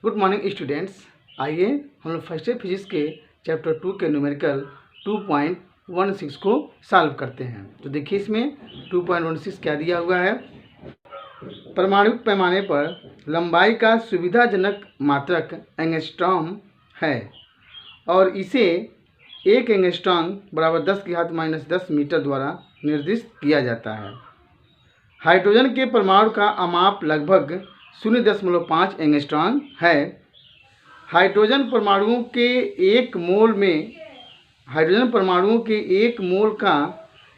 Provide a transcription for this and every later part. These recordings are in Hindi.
Good morning students. आइए हम लोग फर्स्ट ईयर फिजिक्स के चैप्टर 2 के न्यूमेरिकल 2.16 को सॉल्व करते हैं। तो देखिए इसमें 2.16 क्या दिया हुआ है। परमाणुक पैमाने पर लंबाई का सुविधाजनक मात्रक एंगस्ट्रॉम है और इसे 1 एंगस्ट्रॉम बराबर 10⁻⁻10 मीटर द्वारा निर्दिष्ट किया जाता है। हाइड्रोजन के परमाणु का अमाप लगभग 0.5 एंगस्ट्रॉम है। हाइड्रोजन परमाणुओं के एक मोल का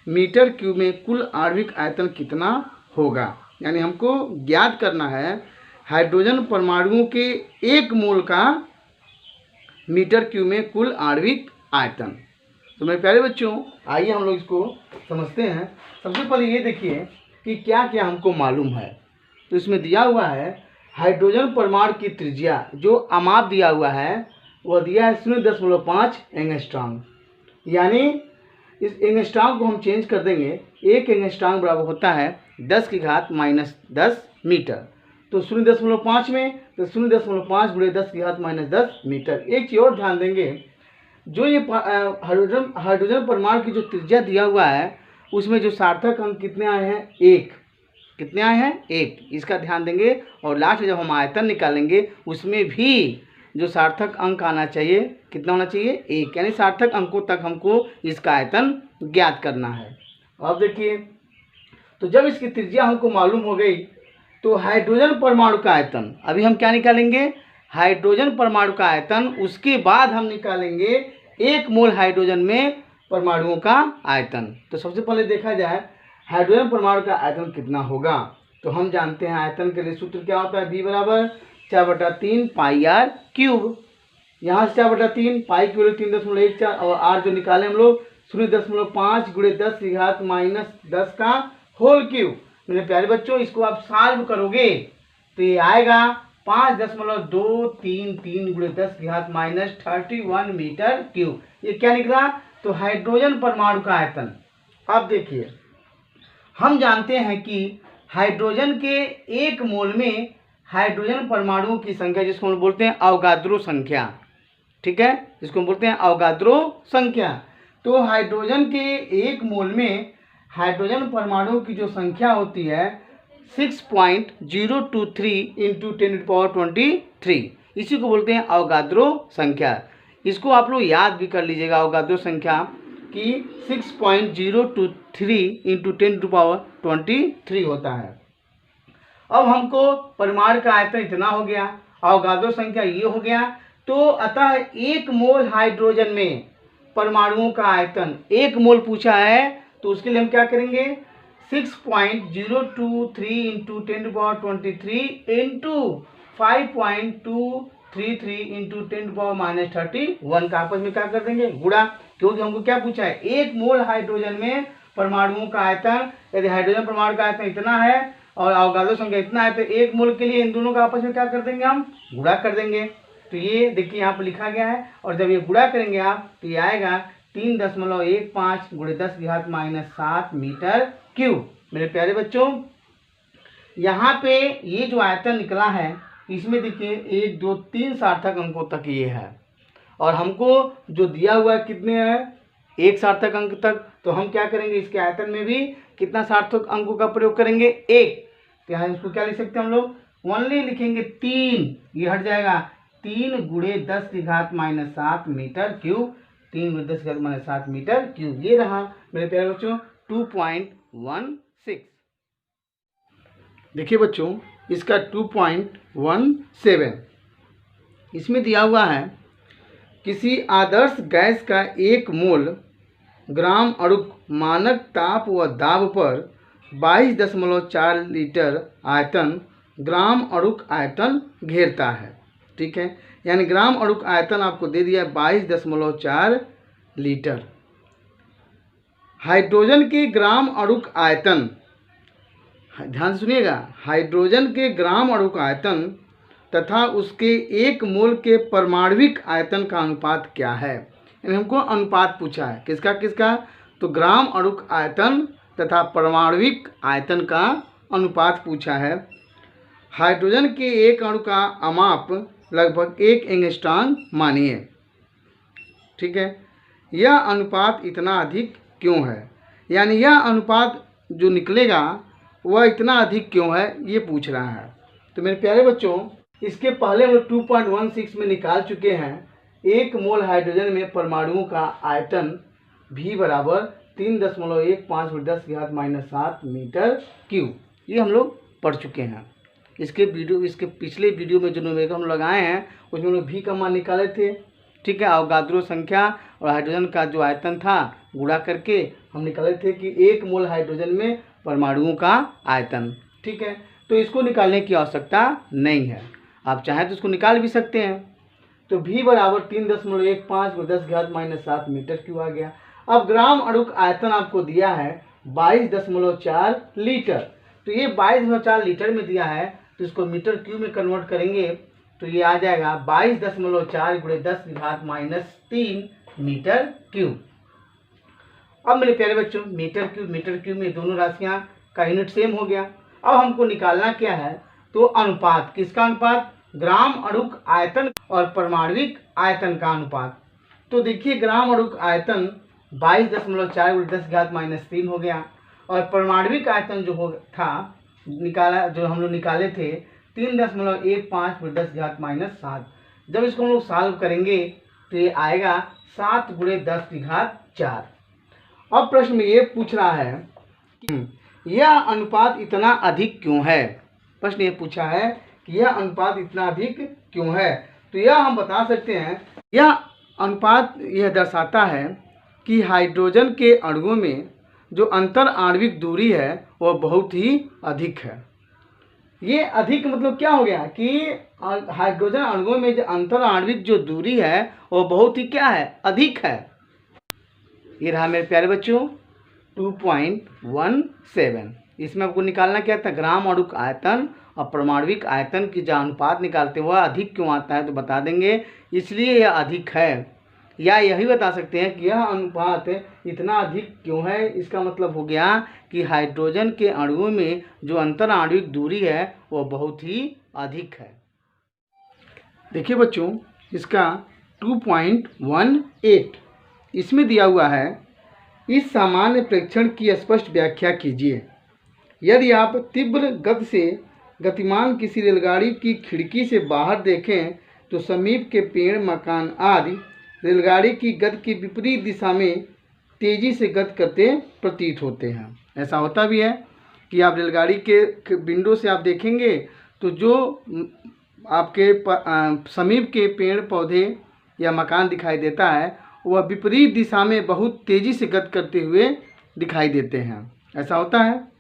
मीटर क्यूब में कुल आणविक आयतन कितना होगा। यानी हमको ज्ञात करना है हाइड्रोजन परमाणुओं के एक मोल का मीटर क्यूब में कुल आणविक आयतन। तो मेरे प्यारे बच्चों, आइए हम लोग इसको समझते हैं। सबसे पहले ये देखिए कि क्या क्या हमको मालूम है। तो इसमें दिया हुआ है हाइड्रोजन परमाणु की त्रिज्या, जो अमाप दिया हुआ है वह दिया है 0.5 एंगस्ट्रॉम। यानी इस एंगस्ट्रॉम को हम चेंज कर देंगे। 1 एंगस्ट्रॉम बराबर होता है 10⁻⁻10 मीटर। तो 0.5 में तो 0.5 × 10⁻⁻10 मीटर। एक चीज़ और ध्यान देंगे, जो ये हाइड्रोजन परमाणु की जो त्रिज्या दिया हुआ है उसमें जो सार्थक अंक कितने आए हैं, 1। कितने आए हैं, 1। इसका ध्यान देंगे। और लास्ट में जब हम आयतन निकालेंगे उसमें भी जो सार्थक अंक आना चाहिए, कितना होना चाहिए, 1। यानी सार्थक अंकों तक हमको इसका आयतन ज्ञात करना है। अब देखिए, तो जब इसकी त्रिज्या हमको मालूम हो गई तो हाइड्रोजन परमाणु का आयतन, अभी हम क्या निकालेंगे, हाइड्रोजन परमाणु का आयतन। उसके बाद हम निकालेंगे 1 मोल हाइड्रोजन में परमाणुओं का आयतन। तो सबसे पहले देखा जाए हाइड्रोजन परमाणु का आयतन कितना होगा। तो हम जानते हैं आयतन के लिए सूत्र क्या होता है, V बराबर 4/3 πr³। यहाँ से 4/3 पाई की वैल्यू 3.14 और r जो निकाले हम लोग 0.5 × 10⁻⁻10 का होल क्यूब। मेरे प्यारे बच्चों, इसको आप सॉल्व करोगे तो ये आएगा 5.233 × 10⁻31 मीटर क्यूब। ये क्या निकला, तो हाइड्रोजन परमाणु का आयतन। अब देखिए, हम जानते हैं कि हाइड्रोजन के एक मोल में हाइड्रोजन परमाणुओं की संख्या, जिसको हम बोलते हैं अवगाद्रो संख्या, ठीक है, जिसको हम बोलते हैं अवगाद्रो संख्या। तो हाइड्रोजन के एक मोल में हाइड्रोजन परमाणुओं की जो संख्या होती है 6.023 × 10⁻23। इसी को बोलते हैं अवगाद्रो संख्या। इसको आप लोग याद भी कर लीजिएगा, अवगाद्रो संख्या कि 6.023 × 10⁻23 होता है। अब हमको परमाणु का आयतन इतना हो गया, अवगाद्रो संख्या ये हो गया। तो अतः 1 मोल हाइड्रोजन में परमाणुओं का आयतन, 1 मोल पूछा है, तो उसके लिए हम क्या करेंगे, 6.023 × 10⁻23 × 5.233 × 10⁻31 का आपस में क्या कर देंगे, गुणा। क्योंकि हमको क्या पूछा है, 1 मोल हाइड्रोजन में परमाणुओं का आयतन। यदि हाइड्रोजन परमाणु का आयतन इतना है और अवगाद्रो संख्या इतना है, तो 1 मोल के लिए इन दोनों का आपस में क्या कर देंगे, हम गुणा कर देंगे। तो ये देखिए यहाँ पर लिखा गया है, और जब ये गुणा करेंगे आप तो ये आएगा 3.15 × 10⁻⁻7 मीटर क्यूब। मेरे प्यारे बच्चों, यहाँ पे ये जो आयतन निकला है इसमें देखिए 1 2 3 सार्थक अंकों तक ये है, और हमको जो दिया हुआ है कितने हैं, 1 सार्थक अंक तक। तो हम क्या करेंगे, इसके आयतन में भी कितना सार्थक अंकों का प्रयोग करेंगे, 1। तो यहाँ इसको क्या लिख सकते हैं हम लोग, ओनली लिखेंगे 3, ये हट जाएगा, 3 × 10⁻⁻7 मीटर क्यूब। 3 × 10⁻⁻7 metre cube. ये रहा मेरे प्यारे बच्चों 2.16। देखिए बच्चों, इसका 2.17 इसमें दिया हुआ है, किसी आदर्श गैस का 1 मोल ग्राम अणुक मानक ताप व दाब पर 22.4 लीटर आयतन ग्राम अणुक आयतन घेरता है। ठीक है, यानी ग्राम अणुक आयतन आपको दे दिया 22.4 लीटर। हाइड्रोजन के ग्राम अणुक आयतन, ध्यान सुनिएगा, हाइड्रोजन के ग्राम अणुक आयतन तथा उसके 1 मोल के परमाणविक आयतन का अनुपात क्या है। यानी हमको अनुपात पूछा है, किसका किसका, तो ग्राम अणुक आयतन तथा परमाणविक आयतन का अनुपात पूछा है। हाइड्रोजन के एक अणु का अमाप लगभग 1 एंगस्ट्रॉम मानिए। ठीक है, यह अनुपात इतना अधिक क्यों है, यानी यह अनुपात जो निकलेगा वह इतना अधिक क्यों है, ये पूछ रहा है। तो मेरे प्यारे बच्चों, इसके पहले हम लोग 2.16 में निकाल चुके हैं। 1 मोल हाइड्रोजन में परमाणुओं का आयतन V बराबर 3.15×10⁻⁷ मीटर क्यूब, ये हम लोग पढ़ चुके हैं। इसके पिछले वीडियो में जो न्यूमेरिकल हम लगाए हैं उसमें हम लोग V का मान निकाले थे। ठीक है, अवगाद्रो संख्या और हाइड्रोजन का जो आयतन था गुणा करके हम निकाले थे कि 1 मोल हाइड्रोजन में परमाणुओं का आयतन। ठीक है, तो इसको निकालने की आवश्यकता नहीं है, आप चाहें तो इसको निकाल भी सकते हैं। तो V बराबर 3.15×10⁻⁷ मीटर क्यूब आ गया। अब ग्राम अणुक आयतन आपको दिया है 22.4 लीटर। तो ये 22.4 लीटर में दिया है, तो इसको मीटर क्यूब में कन्वर्ट करेंगे तो ये आ जाएगा 22.4 × 10⁻³ मीटर क्यूब। अब मेरे प्यारे बच्चों, मीटर क्यूब में दोनों राशियां का यूनिट सेम हो गया। अब हमको निकालना क्या है, तो अनुपात, किसका अनुपात, ग्राम अणुक आयतन और परमाणविक आयतन का अनुपात। तो देखिए ग्राम अणुक आयतन 22.4 × 10⁻³ हो गया और परमाणविक आयतन जो था निकाला, जो हम लोग निकाले थे 3.15 × 10⁻⁷। जब इसको हम लोग सॉल्व करेंगे तो ये आएगा 7 × 10⁴। अब प्रश्न में ये पूछ रहा है कि यह अनुपात इतना अधिक क्यों है। प्रश्न ये पूछा है कि यह अनुपात इतना अधिक क्यों है। तो यह हम बता सकते हैं, यह अनुपात यह दर्शाता है कि हाइड्रोजन के अणुओं में जो अंतर आणविक दूरी है वह बहुत ही अधिक है। ये अधिक मतलब क्या हो गया कि हाइड्रोजन अणुओं में जो अंतर आणविक जो दूरी है वह बहुत ही क्या है, अधिक है। ये रहा मेरे प्यारे बच्चों 2.17। इसमें आपको निकालना क्या था, ग्राम अणुक आयतन और परमाणविक आयतन की जो अनुपात निकालते हैं वह अधिक क्यों आता है, तो बता देंगे इसलिए यह अधिक है, या यही बता सकते हैं कि यह अनुपात इतना अधिक क्यों है। इसका मतलब हो गया कि हाइड्रोजन के अणुओं में जो अंतर आणविक दूरी है वह बहुत ही अधिक है। देखिए बच्चों, इसका 2.18 इसमें दिया हुआ है, इस सामान्य प्रेक्षण की स्पष्ट व्याख्या कीजिए। यदि आप तीव्र गति से गतिमान किसी रेलगाड़ी की खिड़की से बाहर देखें तो समीप के पेड़, मकान आदि रेलगाड़ी की गति की विपरीत दिशा में तेजी से गति करते प्रतीत होते हैं। ऐसा होता भी है कि आप रेलगाड़ी के विंडो से आप देखेंगे तो जो आपके समीप के पेड़ पौधे या मकान दिखाई देता है वह विपरीत दिशा में बहुत तेजी से गति करते हुए दिखाई देते हैं। ऐसा होता है,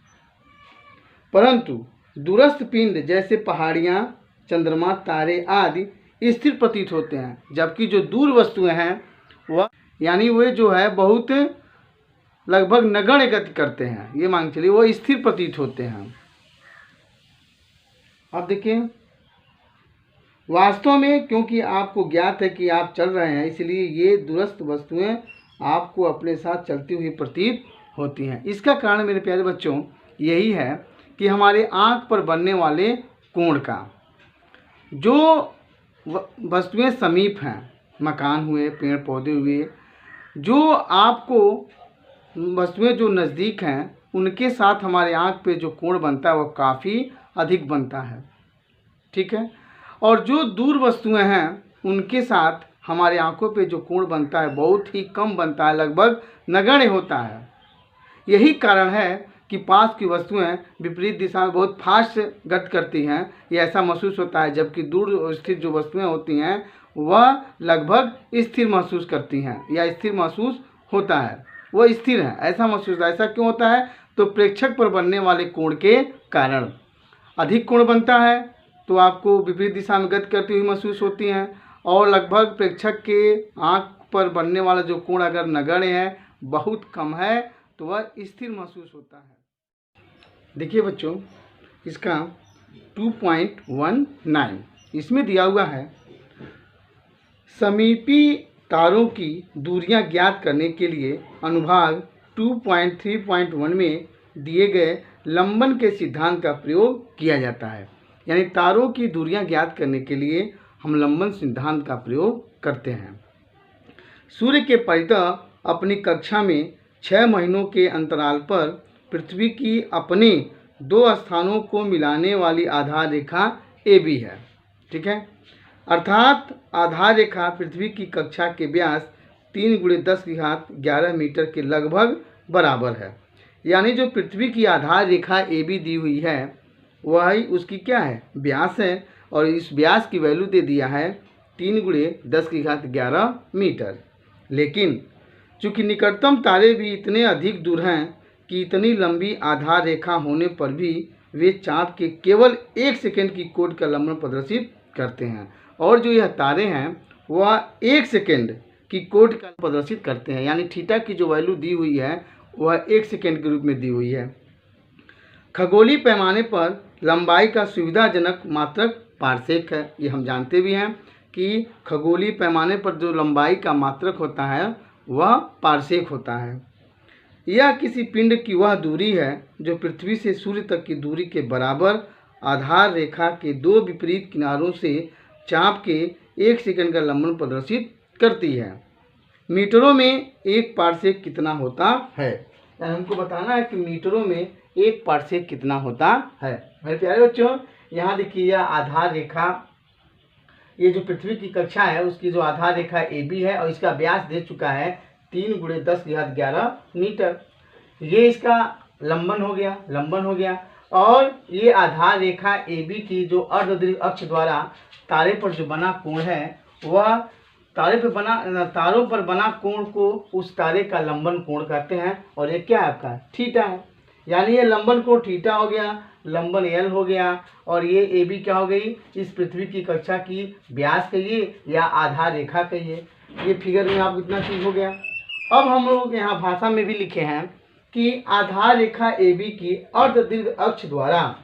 परंतु दूरस्थ पिंड जैसे पहाड़ियाँ, चंद्रमा, तारे आदि स्थिर प्रतीत होते हैं, जबकि जो दूर वस्तुएं हैं वह यानी वे जो है बहुत लगभग नगण्य गति करते हैं, ये मान चलिए वो स्थिर प्रतीत होते हैं। अब देखिए, वास्तव में क्योंकि आपको ज्ञात है कि आप चल रहे हैं, इसलिए ये दूरस्थ वस्तुएं आपको अपने साथ चलती हुई प्रतीत होती हैं। इसका कारण मेरे प्यारे बच्चों यही है कि हमारे आँख पर बनने वाले कोण का, जो वस्तुएं समीप हैं, मकान हुए, पेड़ पौधे हुए, जो आपको वस्तुएं जो नज़दीक हैं उनके साथ हमारे आँख पे जो कोण बनता है वह काफ़ी अधिक बनता है। ठीक है, और जो दूर वस्तुएं हैं उनके साथ हमारे आँखों पे जो कोण बनता है बहुत ही कम बनता है, लगभग नगण्य होता है। यही कारण है कि पास की वस्तुएं विपरीत दिशा में बहुत फास्ट गति करती हैं, ये ऐसा महसूस होता है, जबकि दूर स्थित जो वस्तुएं होती हैं वह लगभग स्थिर महसूस करती हैं या स्थिर महसूस होता है, वह स्थिर है, ऐसा महसूस होता है। ऐसा क्यों होता है, तो प्रेक्षक पर बनने वाले कोण के कारण। अधिक कोण बनता है तो आपको विपरीत दिशा में गति करती हुई महसूस होती हैं, और लगभग प्रेक्षक के आँख पर बनने वाला जो कोण अगर नगण्य है, बहुत कम है, तो वह स्थिर महसूस होता है। देखिए बच्चों, इसका 2.19 इसमें दिया हुआ है, समीपी तारों की दूरियां ज्ञात करने के लिए अनुभाग 2.3.1 में दिए गए लंबन के सिद्धांत का प्रयोग किया जाता है। यानी तारों की दूरियां ज्ञात करने के लिए हम लंबन सिद्धांत का प्रयोग करते हैं। सूर्य के परितः अपनी कक्षा में 6 महीनों के अंतराल पर पृथ्वी की अपने 2 स्थानों को मिलाने वाली आधार रेखा AB है। ठीक है, अर्थात आधार रेखा पृथ्वी की कक्षा के व्यास 3 × 10⁻11 मीटर के लगभग बराबर है। यानी जो पृथ्वी की आधार रेखा AB दी हुई है वही उसकी क्या है, व्यास है, और इस व्यास की वैल्यू दे दिया है 3 × 10⁻11 मीटर। लेकिन चूंकि निकटतम तारे भी इतने अधिक दूर हैं कि इतनी लंबी आधार रेखा होने पर भी वे चाँद के केवल 1 सेकंड की कोट का लंबन प्रदर्शित करते हैं, और जो यह तारे हैं वह 1 सेकंड की कोट का प्रदर्शित करते हैं। यानी थीटा की जो वैल्यू दी हुई है वह 1 सेकंड के रूप में दी हुई है। खगोलीय पैमाने पर लंबाई का सुविधाजनक मात्रक पारसेक है। ये हम जानते भी हैं कि खगोलीय पैमाने पर जो लंबाई का मात्रक होता है वह पारसेक होता है। यह किसी पिंड की वह दूरी है जो पृथ्वी से सूर्य तक की दूरी के बराबर आधार रेखा के 2 विपरीत किनारों से चाप के 1 सेकंड का लंबन प्रदर्शित करती है। मीटरों में 1 पारसेक कितना होता है, यानी हमको बताना है कि मीटरों में 1 पारसेक कितना होता है। मेरे प्यारे बच्चों, यहाँ देखिए यह आधार रेखा, ये जो पृथ्वी की कक्षा है उसकी जो आधार रेखा AB है और इसका व्यास दे चुका है 3 × 10⁻11 मीटर। ये इसका लंबन हो गया, और ये आधार रेखा AB की जो अर्धदीर्घ अक्ष द्वारा तारे पर जो बना कोण है वह तारों पर बना कोण को उस तारे का लंबन कोण कहते हैं, और ये क्या है आपका थीटा है। यानी ये लंबन कोण थीटा हो गया, लंबन L हो गया, और ये AB क्या हो गई, इस पृथ्वी की कक्षा की व्यास कहिए या आधार रेखा कहिए। ये फिगर में आपको इतना चीज हो गया। अब हम लोग यहाँ भाषा में भी लिखे हैं कि आधार रेखा AB की अर्धदीर्घ अक्ष द्वारा,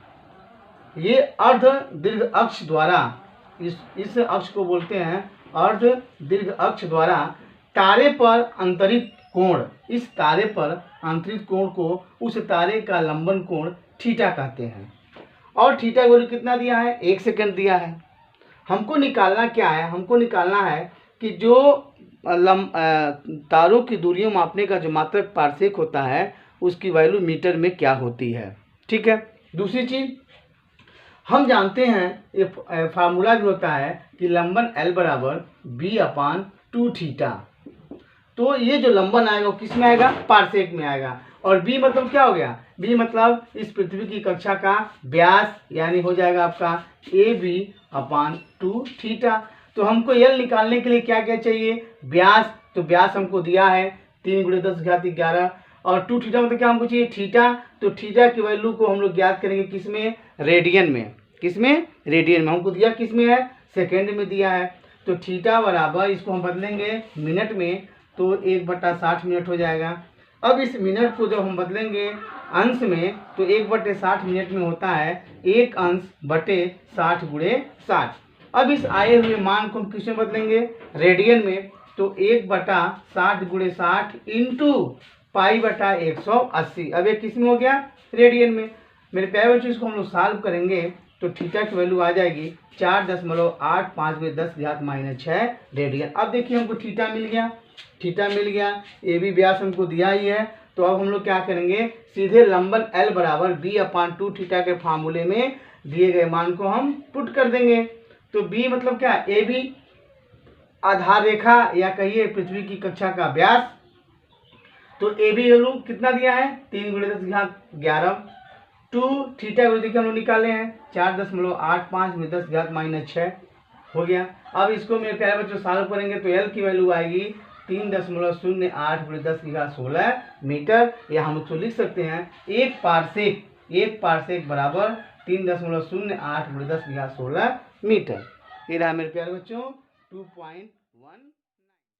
ये अर्धदीर्घ अक्ष द्वारा, इस अक्ष को बोलते हैं अर्धदीर्घ अक्ष द्वारा तारे पर अंतरित कोण, इस तारे पर अंतरित कोण को उस तारे का लंबन कोण थीटा कहते हैं। और थीटा की वैल्यू कितना दिया है, 1 सेकंड दिया है। हमको निकालना क्या है, हमको निकालना है कि जो तारों की दूरियों मापने का जो मात्रक पारसेक होता है उसकी वैल्यू मीटर में क्या होती है। ठीक है, दूसरी चीज हम जानते हैं, ये फार्मूला भी होता है कि लंबन L = B/2 थीटा। तो ये जो लंबन आएगा वो किस में आएगा, पारसेक में आएगा। और B मतलब क्या हो गया, B मतलब इस पृथ्वी की कक्षा का व्यास, यानी हो जाएगा आपका AB/2 थीटा। तो हमको L निकालने के लिए क्या क्या चाहिए, व्यास। तो व्यास हमको दिया है 3 × 10⁻11, और 2 थीटा मतलब क्या हमको चाहिए, थीटा। तो थीटा की वैल्यू को हम लोग ज्ञात करेंगे किसमें, रेडियन में। किसमें, रेडियन में। हमको दिया किसमें है, सेकेंड में दिया है। तो थीटा बराबर, इसको हम बदलेंगे मिनट में, तो 1/60 मिनट हो जाएगा। अब इस मिनट को जब हम बदलेंगे अंश में, तो 1/60 मिनट में होता है 1 अंश बटे 60 × 60। अब इस आए हुए मान को हम किस में बदलेंगे, रेडियन में। तो 1/60 × 60 इंटू π/180। अब ये किस में हो गया, रेडियन में। मेरे प्यारे बच्चों, इसको हम लोग सॉल्व करेंगे तो थीटा की वैल्यू आ जाएगी 4.85 × 10⁻6 रेडियन। अब देखिए हमको थीटा मिल गया, AB व्यास हमको दिया ही है। तो अब हम लोग क्या करेंगे, सीधे लंबन L = B/2 थीटा के फार्मूले में दिए गए मान को हम पुट कर देंगे। तो B मतलब क्या, AB आधार रेखा या कहिए पृथ्वी की कक्षा का व्यास। तो AB वैल्यू कितना दिया है, 3 × 10⁻11। 2 थीटा वैल्यू देखिए हम लोग निकाले हैं 4.85 × 10⁻6 हो गया। अब इसको मेरे प्यारे बच्चों सॉल्व करेंगे तो L की वैल्यू आएगी 3.08 × 10⁻16 मीटर। या हम उसको लिख सकते हैं 1 पारसेक बराबर 3.08 × 10⁻16 मीटर। ये रहा मेरे प्यारे बच्चों 2.1।